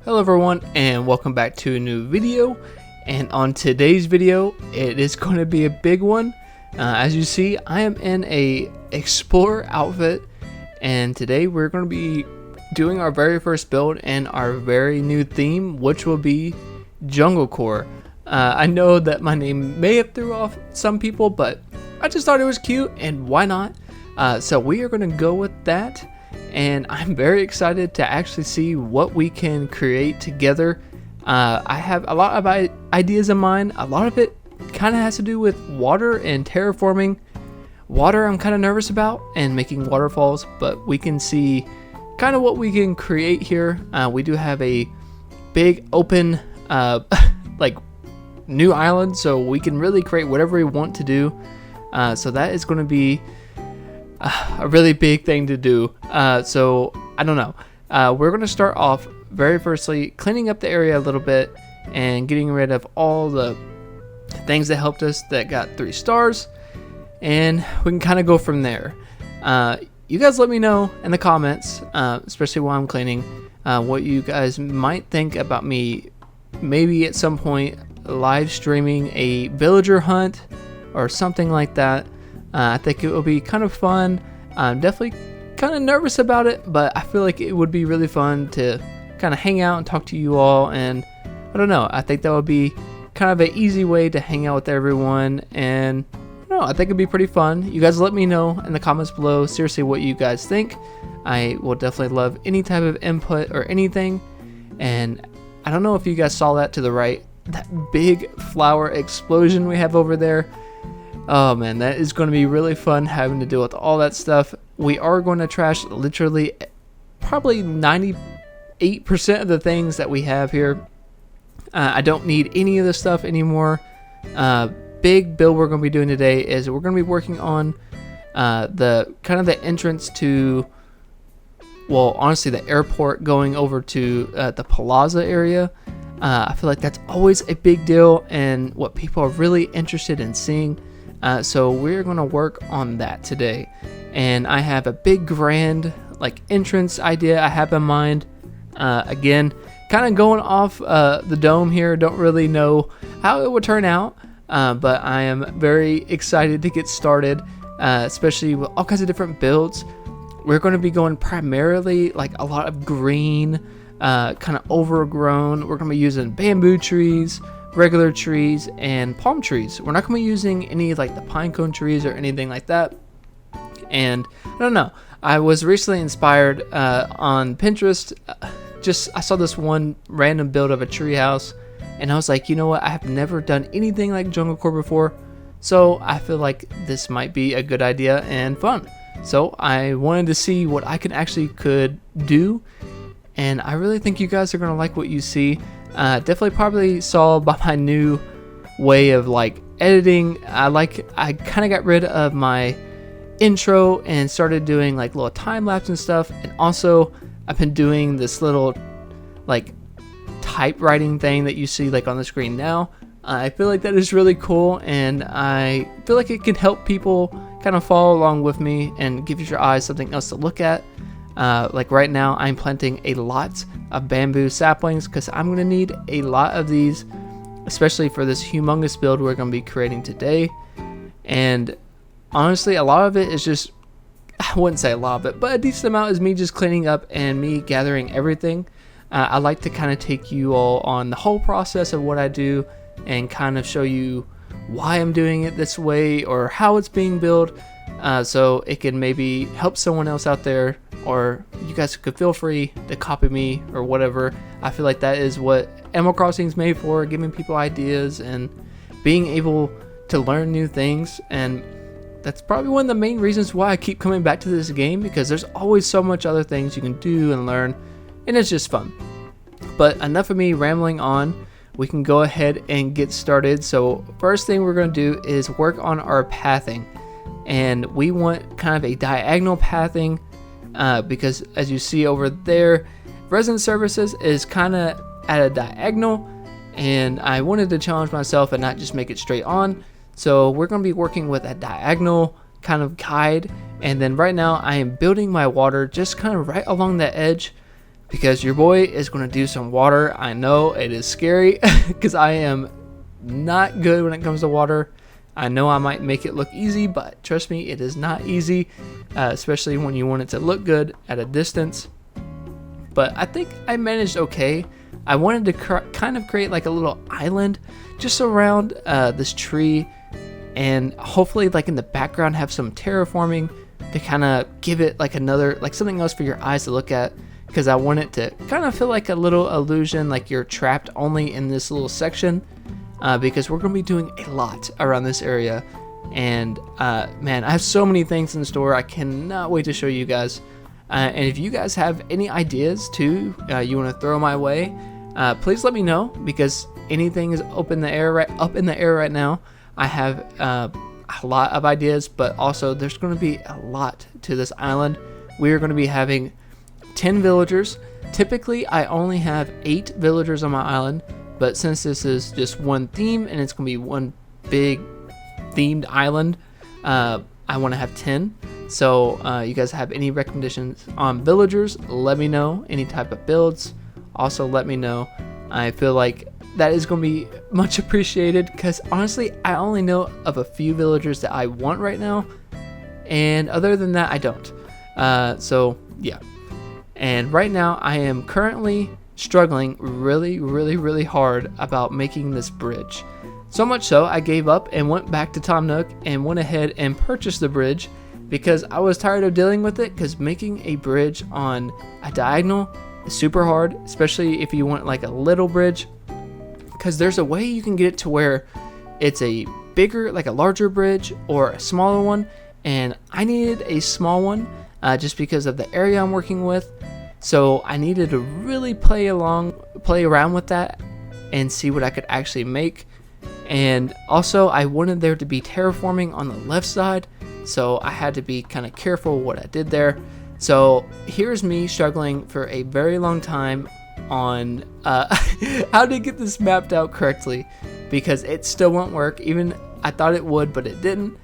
Hello everyone and welcome back to a new video, and on today's video it is going to be a big one. As you see, I am in a explorer outfit, and today we're going to be doing our very first build in our very new theme, which will be Jungle Core. I know that my name may have threw off some people, but I just thought it was cute and why not. So we are going to go with that. And I'm very excited to actually see what we can create together. I have a lot of ideas in mind. A lot of it kind of has to do with water and terraforming. Water I'm kind of nervous about, and making waterfalls, but we can see kind of what we can create here. We do have a big open like new island, so we can really create whatever we want to do. So that is going to be a really big thing to do. So I don't know. We're going to start off very firstly cleaning up the area a little bit and getting rid of all the things that helped us that got 3 stars, and we can kind of go from there. You guys let me know in the comments, especially while I'm cleaning, what you guys might think about me maybe at some point live streaming a villager hunt or something like that. I think it will be kind of fun. I'm definitely kind of nervous about it, but I feel like it would be really fun to kind of hang out and talk to you all. And I don't know, I think that would be kind of an easy way to hang out with everyone. And I think it'd be pretty fun. You guys let me know in the comments below seriously what you guys think. I will definitely love any type of input or anything. And I don't know if you guys saw that to the right, that big flower explosion we have over there. Oh man, that is going to be really fun having to deal with all that stuff. We are going to trash literally probably 98% of the things that we have here. I don't need any of this stuff anymore. Big build we're going to be doing today is we're going to be working on the kind of the entrance to, well, honestly, the airport going over to the plaza area. I feel like that's always a big deal and what people are really interested in seeing. So we're going to work on that today, and I have a big grand like entrance idea I have in mind. Again, kind of going off the dome here, don't really know how it would turn out, but I am very excited to get started, especially with all kinds of different builds. We're going to be going primarily like a lot of green, kind of overgrown. We're going to be using bamboo trees, regular trees, and palm trees. We're not going to be using any like the pine cone trees or anything like that. And I don't know, I was recently inspired on Pinterest. I saw this one random build of a tree house, and I was like, you know what, I have never done anything like Jungle Core before, so I feel like this might be a good idea and fun. So I wanted to see what I could do, and I really think you guys are going to like what you see. Definitely probably saw by my new way of like editing. I kind of got rid of my intro and started doing like little time lapse and stuff. And also I've been doing this little like typewriting thing that you see like on the screen now. I feel like that is really cool, and I feel like it can help people kind of follow along with me and give your eyes something else to look at. Like right now I'm planting a lot of bamboo saplings because I'm going to need a lot of these, especially for this humongous build we're going to be creating today. And honestly, a lot of it is just, I wouldn't say a lot of it, but a decent amount is me just cleaning up and me gathering everything. I like to kind of take you all on the whole process of what I do and kind of show you why I'm doing it this way or how it's being built, so it can maybe help someone else out there, or you guys could feel free to copy me or whatever. I feel like that is what Animal Crossing is made for, giving people ideas and being able to learn new things. And that's probably one of the main reasons why I keep coming back to this game, because there's always so much other things you can do and learn, and it's just fun. But enough of me rambling on. We can go ahead and get started. So first thing we're going to do is work on our pathing, and we want kind of a diagonal pathing, because as you see over there, resident services is kind of at a diagonal, and I wanted to challenge myself and not just make it straight on. So we're going to be working with a diagonal kind of guide. And then right now I am building my water just kind of right along the edge, because your boy is going to do some water. I know it is scary because I am not good when it comes to water. I know I might make it look easy, but trust me, it is not easy, especially when you want it to look good at a distance. But I think I managed okay. I wanted to kind of create like a little island just around this tree, and hopefully like in the background have some terraforming to kind of give it like another, like something else for your eyes to look at, because I want it to kind of feel like a little illusion, like you're trapped only in this little section, because we're going to be doing a lot around this area. And man, I have so many things in store. I cannot wait to show you guys. And if you guys have any ideas too, you want to throw my way, please let me know, because anything is up in the air right now. I have a lot of ideas, but also there's going to be a lot to this island. We are going to be having 10 villagers. Typically, I only have 8 villagers on my island, but since this is just one theme and it's going to be one big themed island, I want to have 10. So you guys have any recommendations on villagers, let me know. Any type of builds, also let me know. I feel like that is going to be much appreciated, because honestly, I only know of a few villagers that I want right now, and other than that, I don't. So yeah. And right now, I am currently struggling really hard about making this bridge. So much so, I gave up and went back to Tom Nook and went ahead and purchased the bridge, because I was tired of dealing with it, because making a bridge on a diagonal is super hard, especially if you want like a little bridge, because there's a way you can get it to where it's a bigger, like a larger bridge, or a smaller one, and I needed a small one just because of the area I'm working with. So I needed to really play around with that and see what I could actually make. And also I wanted there to be terraforming on the left side, so I had to be kind of careful what I did there. So here's me struggling for a very long time on how to get this mapped out correctly, because it still won't work. Even I thought it would, but it didn't.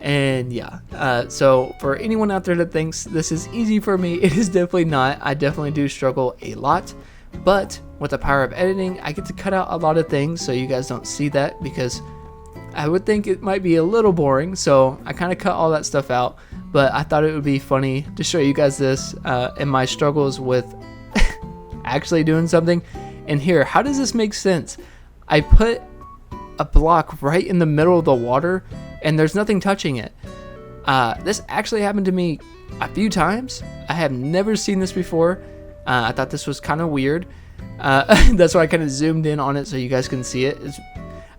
And yeah, so for anyone out there that thinks this is easy for me, it is definitely not. I definitely do struggle a lot, but with the power of editing, I get to cut out a lot of things so you guys don't see that, because I would think it might be a little boring. So I kind of cut all that stuff out, but I thought it would be funny to show you guys this and my struggles with actually doing something. And here, how does this make sense? I put a block right in the middle of the water and there's nothing touching it. This actually happened to me a few times. I have never seen this before. I thought this was kind of weird. That's why I kind of zoomed in on it so you guys can see it.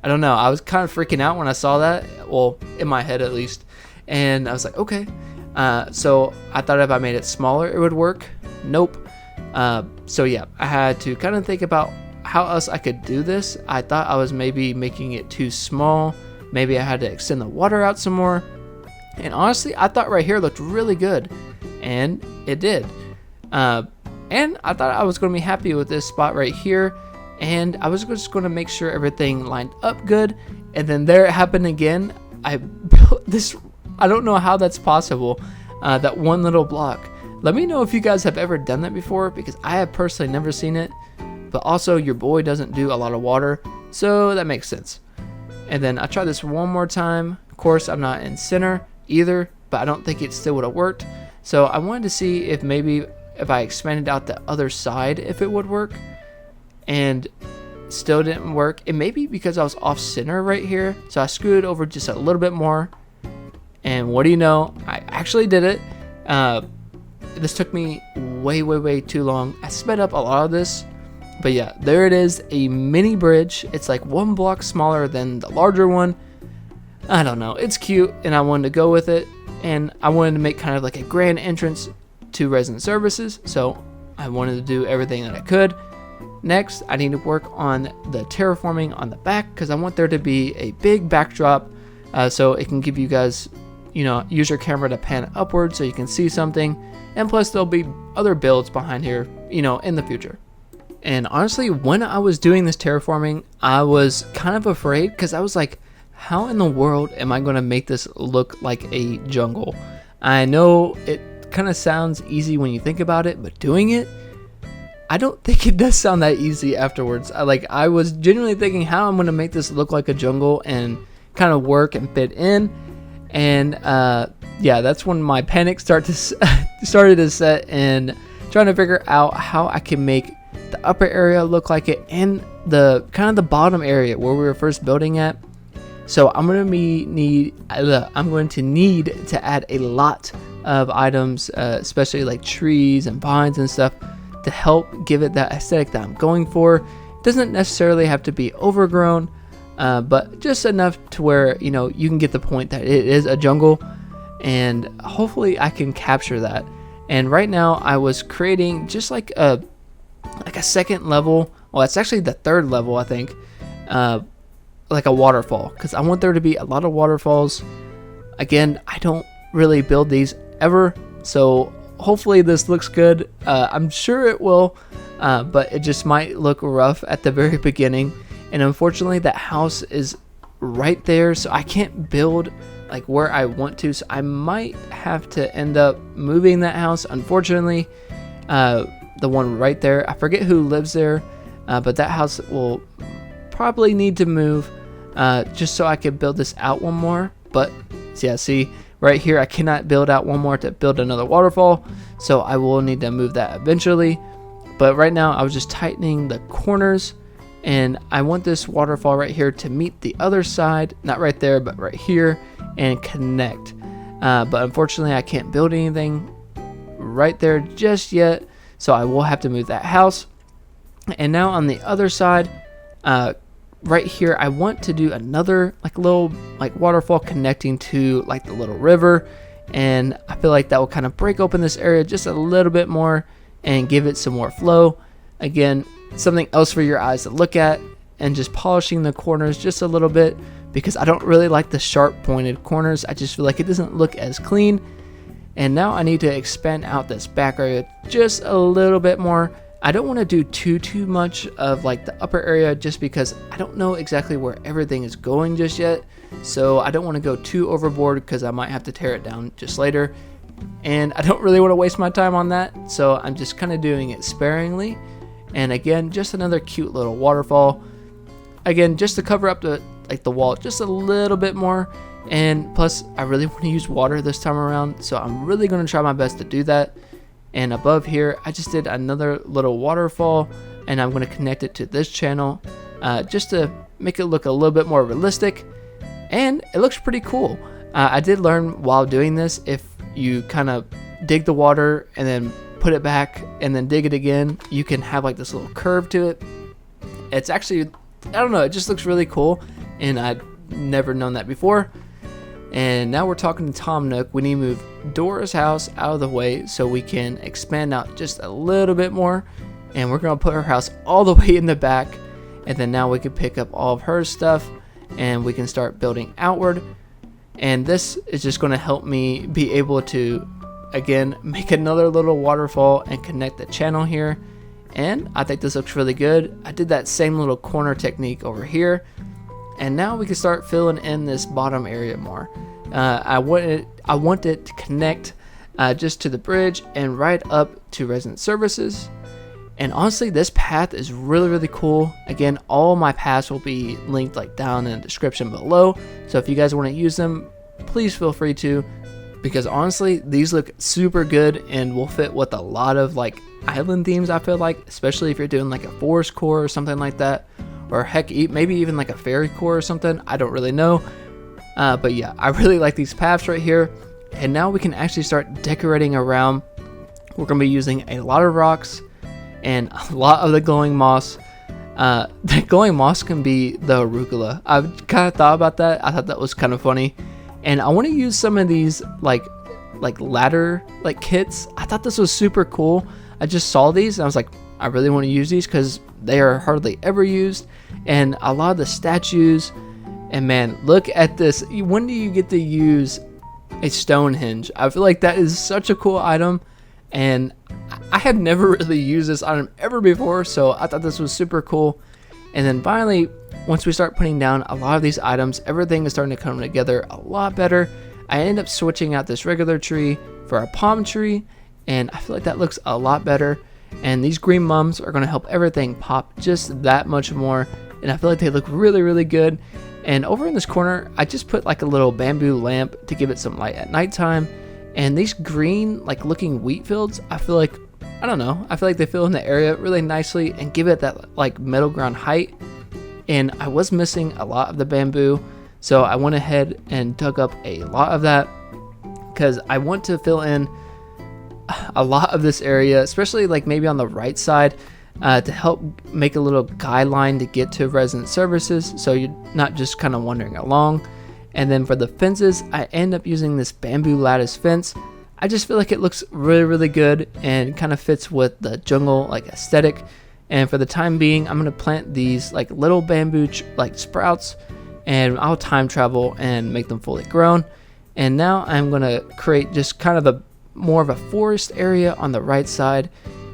I don't know, I was kind of freaking out when I saw that, well, in my head at least, and I was like, okay. So I thought if I made it smaller it would work. Nope. So yeah, I had to kind of think about how else I could do this. I thought I was maybe making it too small. Maybe I had to extend the water out some more. And honestly, I thought right here looked really good, and it did. And I thought I was going to be happy with this spot right here, and I was just going to make sure everything lined up good. And then there it happened again. I built this, I don't know how that's possible, that one little block. Let me know if you guys have ever done that before, because I have personally never seen it. But also, your boy doesn't do a lot of water, so that makes sense. And then I tried this one more time. Of course, I'm not in center either, but I don't think it still would have worked. So I wanted to see if maybe if I expanded out the other side, if it would work. And still didn't work. It may be because I was off center right here. So I screwed over just a little bit more. And what do you know? I actually did it. This took me way too long. I sped up a lot of this. But yeah, there it is, a mini bridge. It's like one block smaller than the larger one. I don't know, it's cute and I wanted to go with it. And I wanted to make kind of like a grand entrance to resident services. So I wanted to do everything that I could. Next, I need to work on the terraforming on the back, because I want there to be a big backdrop so it can give you guys, you know, use your camera to pan upward so you can see something. And plus there'll be other builds behind here, you know, in the future. And honestly, when I was doing this terraforming, I was kind of afraid, because I was like, how in the world am I going to make this look like a jungle? I know it kind of sounds easy when you think about it, but doing it, I don't think it does sound that easy afterwards. I was genuinely thinking how I'm going to make this look like a jungle and kind of work and fit in. And yeah, that's when my panic started to set, and trying to figure out how I can make the upper area look like it and the kind of the bottom area where we were first building at. So I'm going to need to add a lot of items, especially like trees and vines and stuff, to help give it that aesthetic that I'm going for. It doesn't necessarily have to be overgrown, but just enough to where, you know, you can get the point that it is a jungle, and hopefully I can capture that. And right now I was creating just like a second level. Well, it's actually the third level, I think, like a waterfall, because I want there to be a lot of waterfalls. Again, I don't really build these ever, so hopefully this looks good. I'm sure it will, but it just might look rough at the very beginning. And unfortunately that house is right there, so I can't build like where I want to, so I might have to end up moving that house, unfortunately. The one right there, I forget who lives there, but that house will probably need to move, just so I can build this out one more. But yeah, see right here, I cannot build out one more to build another waterfall, so I will need to move that eventually. But right now I was just tightening the corners, and I want this waterfall right here to meet the other side, not right there but right here, and connect. But unfortunately I can't build anything right there just yet, so I will have to move that house. And now on the other side, right here, I want to do another like little like waterfall connecting to like the little river, and I feel like that will kind of break open this area just a little bit more and give it some more flow. Again, something else for your eyes to look at, and just polishing the corners just a little bit, because I don't really like the sharp pointed corners. I just feel like it doesn't look as clean. And now I need to expand out this back area just a little bit more. I don't want to do too much of like the upper area, just because I don't know exactly where everything is going just yet. So I don't want to go too overboard, because I might have to tear it down just later, and I don't really want to waste my time on that. So I'm just kind of doing it sparingly. And again, just another cute little waterfall, again just to cover up the wall just a little bit more. And plus I really want to use water this time around, so I'm really going to try my best to do that. And above here, I just did another little waterfall, and I'm going to connect it to this channel, just to make it look a little bit more realistic. And it looks pretty cool. I did learn while doing this, if you kind of dig the water and then put it back and then dig it again, you can have like this little curve to it. It's actually, I don't know, it just looks really cool, and I'd never known that before. And now we're talking to Tom Nook. We need to move Dora's house out of the way so we can expand out just a little bit more. And we're going to put her house all the way in the back. And then now we can pick up all of her stuff, and we can start building outward. And this is just going to help me be able to, again, make another little waterfall and connect the channel here. And I think this looks really good. I did that same little corner technique over here. And now we can start filling in this bottom area more. I want it to connect just to the bridge and right up to resident services. And honestly, this path is really cool. Again, all my paths will be linked like down in the description below. So if you guys want to use them, please feel free to, because honestly, these look super good and will fit with a lot of like island themes, I feel like, especially if you're doing like a forest core or something like that. Or heck, maybe even like a fairy core or something. I don't really know. But yeah, I really like these paths right here. And now we can actually start decorating around. We're going to be using a lot of rocks and a lot of the glowing moss. The glowing moss can be the arugula. I've kind of thought about that. I thought that was kind of funny. And I want to use some of these like ladder like kits. I thought this was super cool. I just saw these and I was like, I really want to use these because they are hardly ever used. And a lot of the statues, and man, look at this. When do you get to use a Stonehenge? I feel like that is such a cool item, and I have never really used this item ever before, so I thought this was super cool. And then finally, once we start putting down a lot of these items, everything is starting to come together a lot better. I end up switching out this regular tree for a palm tree, and I feel like that looks a lot better. and these green mums are going to help everything pop just that much more, and I feel like they look really good. And over in this corner, I just put like a little bamboo lamp to give it some light at nighttime. And these green like looking wheat fields, I feel like, I don't know, I feel like they fill in the area really nicely and give it that like middle ground height. And I was missing a lot of the bamboo, so I went ahead and dug up a lot of that because I want to fill in a lot of this area, especially like maybe on the right side, to help make a little guideline to get to resident services, so you're not just kind of wandering along. And then for the fences, I end up using this bamboo lattice fence. I just feel like it looks really good and kind of fits with the jungle like aesthetic. And for the time being, I'm going to plant these like little bamboo like sprouts, and I'll time travel and make them fully grown. And now I'm going to create just kind of a more of a forest area on the right side.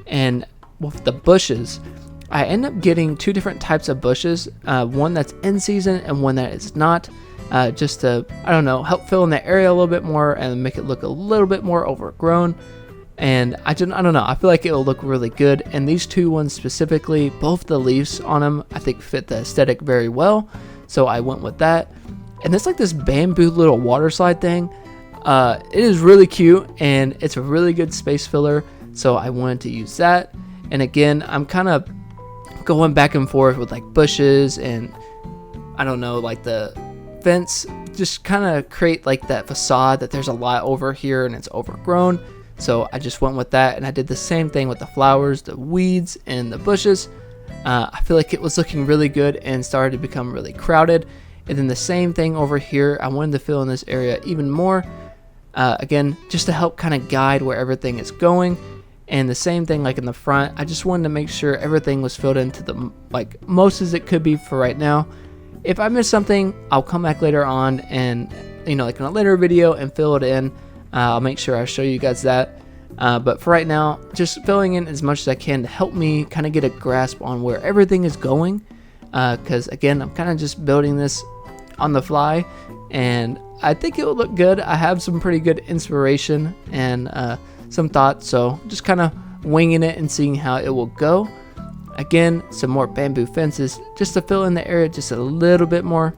And with the bushes, I end up getting two different types of bushes, one that's in season and one that is not, just to, I don't know, help fill in the area a little bit more and make it look a little bit more overgrown. And I don't know, I feel like it'll look really good. And these two ones specifically, both the leaves on them, I think fit the aesthetic very well, so I went with that. And it's like this bamboo little water slide thing. It is really cute, and it's a really good space filler, so I wanted to use that. And again, I'm kind of going back and forth with like bushes and I don't know, like the fence, just kind of create like that facade that there's a lot over here and it's overgrown. So I just went with that, and I did the same thing with the flowers, the weeds, and the bushes. I feel like it was looking really good and started to become really crowded. And then the same thing over here, I wanted to fill in this area even more. Again, just to help kind of guide where everything is going. And the same thing like in the front, I just wanted to make sure everything was filled into the like most as it could be for right now. If I miss something, I'll come back later on and, you know, like in a later video and fill it in. I'll make sure I show you guys that. But for right now, just filling in as much as I can to help me kind of get a grasp on where everything is going. Because again, I'm kind of just building this on the fly, and I think it will look good. I have some pretty good inspiration and some thoughts, so just kind of winging it and seeing how it will go. Again, some more bamboo fences just to fill in the area just a little bit more.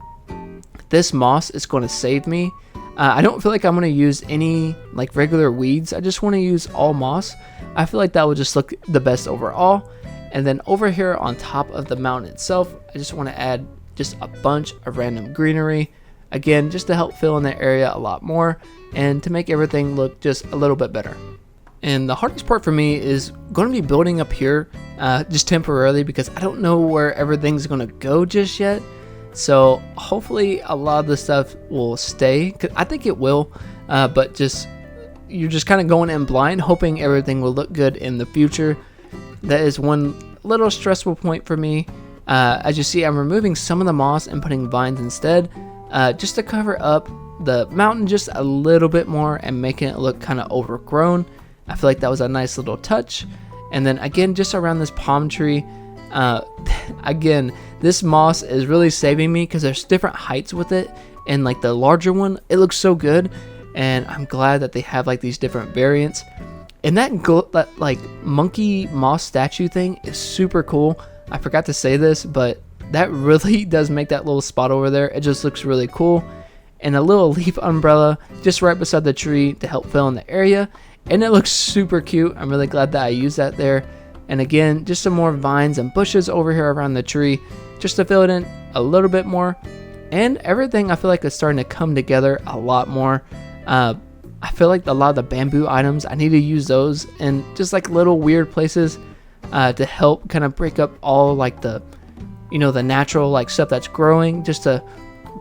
This moss is going to save me. I don't feel like I'm going to use any like regular weeds. I just want to use all moss. I feel like that will just look the best overall. And then over here on top of the mountain itself, I just want to add just a bunch of random greenery. Again, just to help fill in the area a lot more and to make everything look just a little bit better. And the hardest part for me is going to be building up here just temporarily, because I don't know where everything's going to go just yet. So hopefully a lot of the stuff will stay. I think it will, but you're just kind of going in blind, hoping everything will look good in the future. That is one little stressful point for me. As you see, I'm removing some of the moss and putting vines instead, just to cover up the mountain just a little bit more and making it look kind of overgrown. I feel like that was a nice little touch. And then again, just around this palm tree, again, this moss is really saving me because there's different heights with it, and like the larger one, it looks so good, and I'm glad that they have like these different variants. And that like monkey moss statue thing is super cool. I forgot to say this, but that really does make that little spot over there. It just looks really cool. And a little leaf umbrella just right beside the tree to help fill in the area. And it looks super cute. I'm really glad that I used that there. And again, just some more vines and bushes over here around the tree just to fill it in a little bit more. And everything I feel like is starting to come together a lot more. I feel like a lot of the bamboo items, I need to use those in just like little weird places to help kind of break up all like the, you know, the natural like stuff that's growing, just to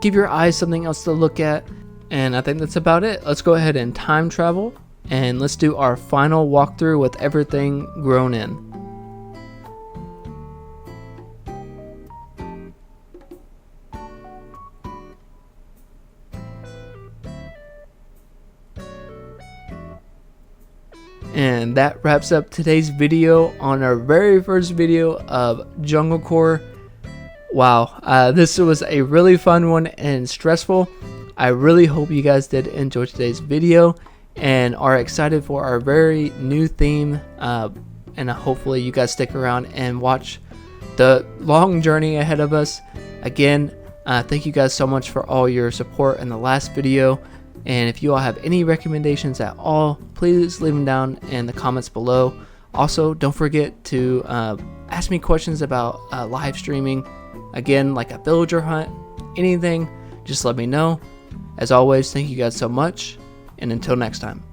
give your eyes something else to look at. And I think that's about it. Let's go ahead and time travel and let's do our final walkthrough with everything grown in. And that wraps up today's video on our very first video of Jungle Core. Wow, this was a really fun one and stressful. I really hope you guys did enjoy today's video and are excited for our very new theme and hopefully you guys stick around and watch the long journey ahead of us. Again, thank you guys so much for all your support in the last video, and if you all have any recommendations at all, please leave them down in the comments below. Also, don't forget to ask me questions about live streaming, again, like a villager hunt, anything, just let me know. As always, thank you guys so much, and until next time.